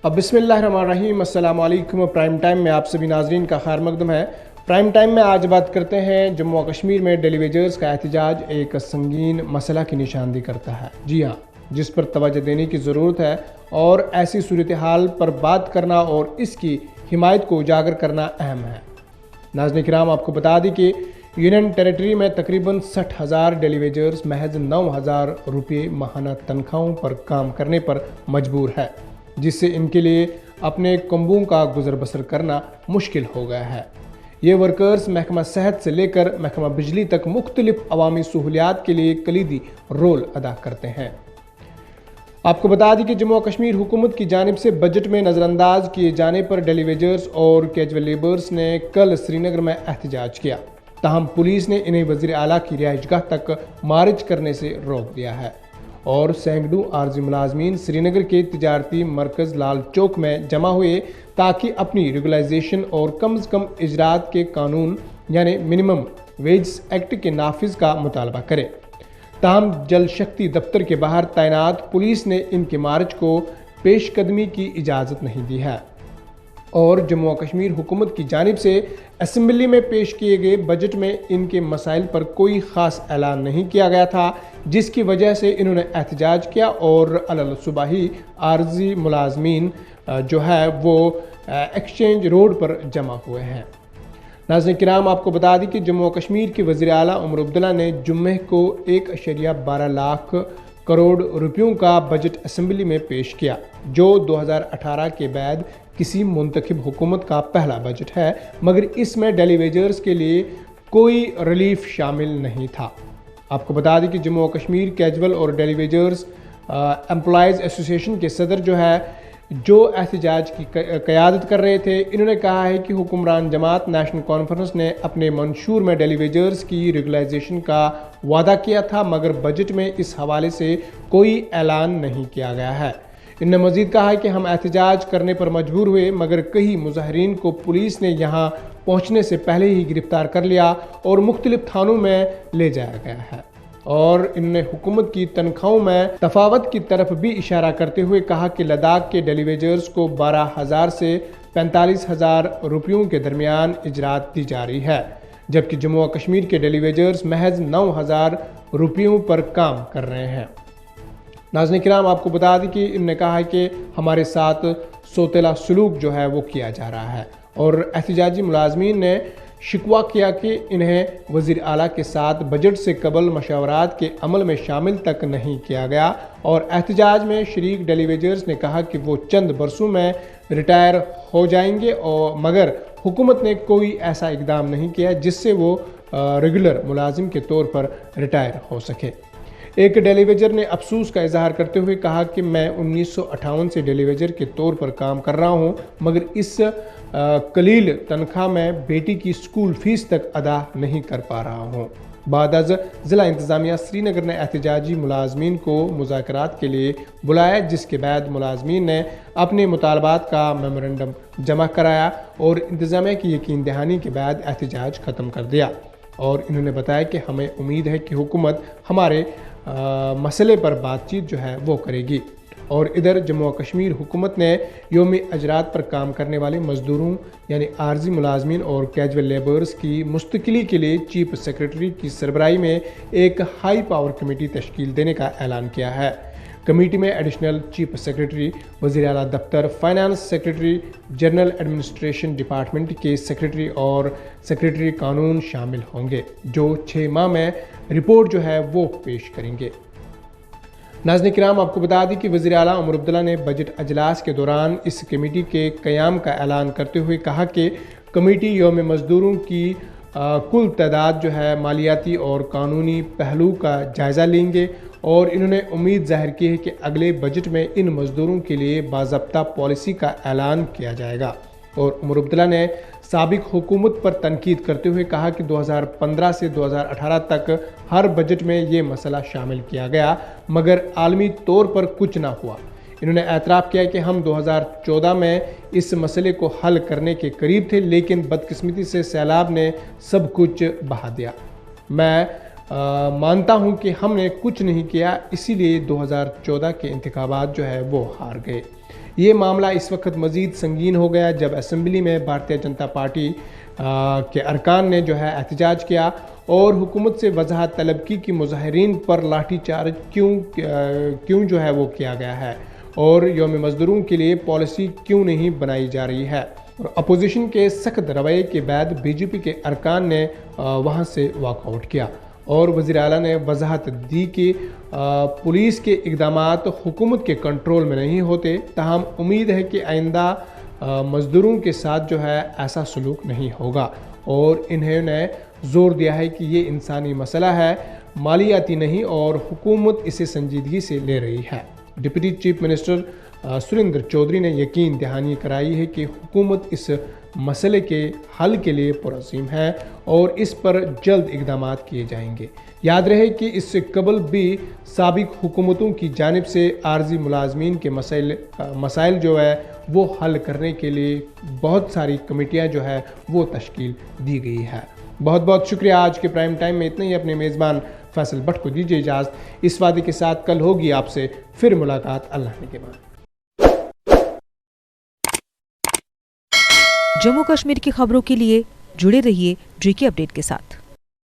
अब बिस्मिल्लाहिर्रहमानिर्रहीम, अस्सलाम वालेकुम। प्राइम टाइम में आप सभी नाजरीन का खैर मकदम है। प्राइम टाइम में आज बात करते हैं जम्मू और कश्मीर में डेली वेजर्स का एहतजाज एक संगीन मसला की निशानदेही करता है। जी हाँ, जिस पर तवज्जो देने की ज़रूरत है और ऐसी सूरत हाल पर बात करना और इसकी हिमायत को उजागर करना अहम है। नाज़रीन किराम, आपको बता दें कि यूनियन टेरिटरी में तकरीबन 60,000 डेली वेजर्स महज 9,000 रुपये माहाना तनख्वाहों पर काम करने पर मजबूर है, जिससे इनके लिए अपने कम्बों का गुजर बसर करना मुश्किल हो गया है। ये वर्कर्स महकमा सेहत से लेकर महकमा बिजली तक मुख्तलिफ अवामी सहूलियात के लिए कलीदी रोल अदा करते हैं। आपको बता दें कि जम्मू और कश्मीर हुकूमत की जानिब से बजट में नज़रअंदाज किए जाने पर डेली वेजर्स और कैजुअल लेबर्स ने कल श्रीनगर में एहतजाज किया। ताहम पुलिस ने इन्हें वज़ीर आला की रिहाइशगाह तक मार्च करने से रोक दिया है और सैकड़ों आर्जी मुलाजमीन श्रीनगर के तिजारती मरकज़ लाल चौक में जमा हुए ताकि अपनी रेगुलाइजेशन और कम से कम इजरात के कानून यानी मिनिमम वेज एक्ट के नाफिज का मुतालबा करें। ताहम जल शक्ति दफ्तर के बाहर तैनात पुलिस ने इनके मार्च को पेशकदमी की इजाज़त नहीं दी है और जम्मू और कश्मीर हुकूमत की जानिब से असम्बली में पेश किए गए बजट में इनके मसाइल पर कोई ख़ास ऐलान नहीं किया गया था, जिसकी वजह से इन्होंने एहतजाज किया और अलल सुबह आर्जी मुलाजमीन जो है वो एक्सचेंज रोड पर जमा हुए हैं। नाज़रीन किराम, आपको बता दें कि जम्मू और कश्मीर के वज़ीर आला उमर अब्दुल्ला ने जुम्मे को 1.12 लाख करोड़ रुपयों का बजट असम्बली में पेश किया, जो 2018 के बाद किसी मुंतखब हुकूमत का पहला बजट है, मगर इसमें डेली वेजर्स के लिए कोई रिलीफ शामिल नहीं था। आपको बता दें कि जम्मू और कश्मीर कैजुअल और डेली वेजर्स एम्प्लॉयज़ एसोसिएशन के सदर जो एहतजाज की क़यादत कर रहे थे, इन्होंने कहा है कि हुक्मरान जमात नेशनल कॉन्फ्रेंस ने अपने मंशूर में डेली वेजर्स की रेगुलाइजेशन का वादा किया था, मगर बजट में इस हवाले से कोई ऐलान नहीं किया गया है। इन्होंने मजीद कहा है कि हम एहतजाज करने पर मजबूर हुए, मगर कई मुजाहिरीन को पुलिस ने यहाँ पहुँचने से पहले ही गिरफ्तार कर लिया और मुख्तलिफ थानों में ले जाया गया है। और इन्होंने हुकूमत की तनख्वाहों में तफावत की तरफ भी इशारा करते हुए कहा कि लद्दाख के डेली वेजर्स को 12,000 से 45,000 रुपयों के दरमियान इजरात दी जा रही है, जबकि जम्मू और कश्मीर के डेली वेजर्स महज 9,000 रुपयों पर काम कर रहे हैं। नाज़रीन किराम, आपको बता दें कि इन्होंने कहा है कि हमारे साथ सोतेला सलूक जो है वो किया जा रहा है और एहतजाजी मुलाजमीन ने शिकवा किया कि इन्हें वज़ीर आला के साथ बजट से कबल मशावरात के अमल में शामिल तक नहीं किया गया और एहतजाज में शरीक डेली वेजर्स ने कहा कि वो चंद बरसों में रिटायर हो जाएंगे और मगर हुकूमत ने कोई ऐसा इकदाम नहीं किया जिससे वो रेगुलर मुलाजिम के तौर पर रिटायर हो सके। एक डेली वेजर ने अफसोस का इजहार करते हुए कहा कि मैं 1958 से डेली वेजर के तौर पर काम कर रहा हूं, मगर इस कलील तनख्वाह में बेटी की स्कूल फीस तक अदा नहीं कर पा रहा हूं। बाद ज़िला इंतज़ामिया श्रीनगर ने एहतजाजी मुलाजमीन को मुज़ाकरात के लिए बुलाया, जिसके बाद मुलाजमीन ने अपने मुतालबात का मेमोरेंडम जमा कराया और इंतज़ामिया की यकीन दहानी के बाद एहतजाज ख़त्म कर दिया और इन्होंने बताया कि हमें उम्मीद है कि हुकूमत हमारे मसले पर बातचीत जो है वो करेगी। और इधर जम्मू और कश्मीर हुकूमत ने योम अजरात पर काम करने वाले मजदूरों यानी आर्जी मुलाजमीन और कैजुअल लेबर्स की मुस्तकिली के लिए चीफ सेक्रेटरी की सरबराही में एक हाई पावर कमेटी तश्कील देने का ऐलान किया है। कमेटी में एडिशनल चीफ सेक्रेटरी, वज़ीर आला दफ्तर, finance secretary, general administration department के सेक्रेटरी और सेक्रेटरी कानून शामिल होंगे, जो 6 माह में रिपोर्ट जो है वो पेश करेंगे। नाज़रीन किराम, आपको बता दें कि वज़ीर आला उमर अब्दुल्ला ने बजट अजलास के दौरान इस कमेटी के क़याम का ऐलान करते हुए कहा कि कमेटी योम मज़दूरों की कुल तादाद जो है मालियाती और कानूनी पहलू का जायज़ा लेंगे और इन्होंने उम्मीद ज़ाहिर की है कि अगले बजट में इन मज़दूरों के लिए बाज़ाब्ता पॉलिसी का ऐलान किया जाएगा। और उमर अब्दुल्ला ने साबिक हुकूमत पर तनकीद करते हुए कहा कि 2015 से 2018 तक हर बजट में ये मसला शामिल किया गया, मगर आलमी तौर पर कुछ ना हुआ। इन्होंने एतराफ़ किया कि हम 2014 में इस मसले को हल करने के करीब थे, लेकिन बदकिस्मती से सैलाब ने सब कुछ बहा दिया। मैं मानता हूं कि हमने कुछ नहीं किया, इसीलिए 2014 के इंतखाबात जो है वो हार गए। ये मामला इस वक्त मज़ीद संगीन हो गया जब असम्बली में भारतीय जनता पार्टी के अरकान ने जो है एहतजाज किया और हुकूमत से वजाहत तलब की कि मुजाहिरीन पर लाठी चार्ज क्यों जो है वो किया गया है और यौम मज़दूरों के लिए पॉलिसी क्यों नहीं बनाई जा रही है। और अपोजिशन के सख्त रवैये के बाद बीजेपी के अरकान ने वहाँ से वॉकआउट किया और वज़ीर आला ने वजाहत दी कि पुलिस के इक़दामात हुकूमत के कंट्रोल में नहीं होते, ताहम उम्मीद है कि आइंदा मज़दूरों के साथ जो है ऐसा सलूक नहीं होगा। और इन्होंने ज़ोर दिया है कि ये इंसानी मसला है, मालियाती नहीं, और हुकूमत इसे संजीदगी से ले रही है। Deputy chief minister Surinder Choudhary ने यकीन दहानी कराई है कि हुकूमत इस मसले के हल के लिए पुरज़ीम है और इस पर जल्द इक़दाम किए जाएंगे। याद रहे कि इससे कबल भी साबिक हुकूमतों की जानिब से आर्जी मुलाजमीन के मसाइल जो है वो हल करने के लिए बहुत सारी कमेटियाँ जो है वो तश्कील दी गई है। बहुत बहुत शुक्रिया। आज के प्राइम टाइम में इतना ही। अपने मेज़बान फैसल भट्ट को दीजिए इजाज़त। इस वादे के साथ कल होगी आपसे फिर मुलाकात अल्लाह ने के बाद। जम्मू कश्मीर की खबरों के लिए जुड़े रहिए GK अपडेट के साथ।